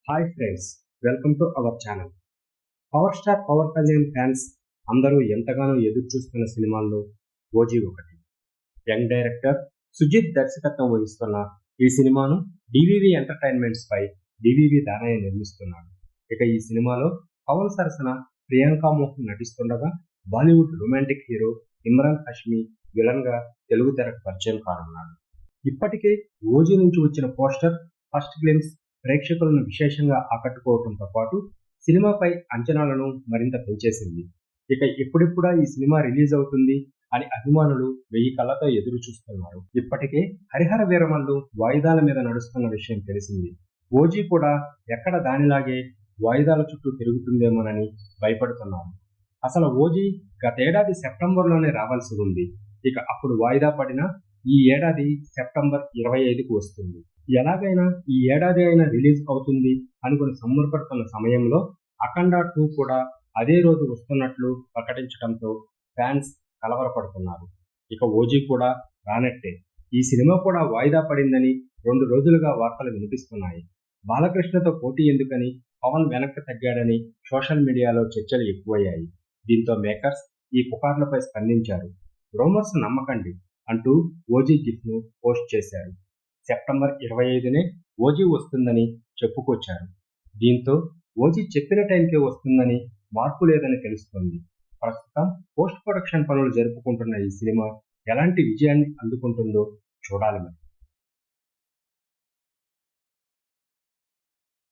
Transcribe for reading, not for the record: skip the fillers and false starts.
Hi friends, welcome to our channel. Power star Pawan Kalyan fans అందరూ ఎంతగానో ఎదురు చూస్తున్న సినిమాల్లో ఓజీ ఒకటి. యంగ్ డైరెక్టర్ సుజిత్ దర్శకత్వం వహిస్తున్న ఈ సినిమాను డివివి ఎంటర్టైన్మెంట్స్ పై డివివి దానయ్య నిర్మిస్తున్నాడు. ఇక ఈ సినిమాలో పవన్ సరసన ప్రియాంక మోహన్ నటిస్తుండగా Bollywood romantic hero Emraan Hashmi villain గా తెలుగు తెరకు పరిచయం కానున్నాడు. ఇప్పటికే ఓజీ నుంచి వచ్చిన పోస్టర్, ఫస్ట్ గ్లిమ్స్ ప్రేక్షకులను విశేషంగా ఆకట్టుకోవడంతో పాటు సినిమాపై అంచనాలను మరింత పెంచేసింది. ఇక ఎప్పుడెప్పుడా ఈ సినిమా రిలీజ్ అవుతుంది అని అభిమానులు 1000 కళ్ళతో ఎదురు చూస్తున్నారు. ఇప్పటికే హరిహర వీరమల్లు వాయిదాల మీద నడుస్తున్న విషయం తెలిసింది. ఓజీ కూడా ఎక్కడ దానిలాగే వాయిదాల చుట్టూ తిరుగుతుందేమోనని భయపడుతున్నారు. అసలు ఓజీ గతేడాది సెప్టెంబర్లోనే రావాల్సి ఉంది. ఇక అప్పుడు వాయిదా పడినా ఈ ఏడాది సెప్టెంబర్ 25కు వస్తుంది. ఎలాగైనా ఈ ఏడాది అయినా రిలీజ్ అవుతుంది అనుకుని సంబరపడుతున్న సమయంలో అఖండ 2 కూడా అదే రోజు వస్తున్నట్లు ప్రకటించడంతో ఫ్యాన్స్ కలవరపడుతున్నారు. ఇక ఓజీ కూడా రానట్టే. ఈ సినిమా కూడా వాయిదా పడిందని 2 రోజులుగా వార్తలు వినిపిస్తున్నాయి. బాలకృష్ణతో పోటీ ఎందుకని పవన్ వెనక్కి తగ్గాడని సోషల్ మీడియాలో చర్చలు ఎక్కువయ్యాయి. దీంతో మేకర్స్ ఈ పుకార్లపై స్పందించారు. రూమర్స్ నమ్మకండి అంటూ ఓజీ గిఫ్ట్ ను పోస్ట్ చేశారు. సెప్టెంబర్ 25నే ఓజీ వస్తుందని చెప్పుకొచ్చారు. దీంతో ఓజీ చెప్పిన టైంకే వస్తుందని మార్పు లేదని తెలుస్తోంది. ప్రస్తుతం పోస్ట్ ప్రొడక్షన్ పనులు జరుపుకుంటున్న ఈ సినిమా ఎలాంటి విజయాన్ని అందుకుంటుందో చూడాలి మరి.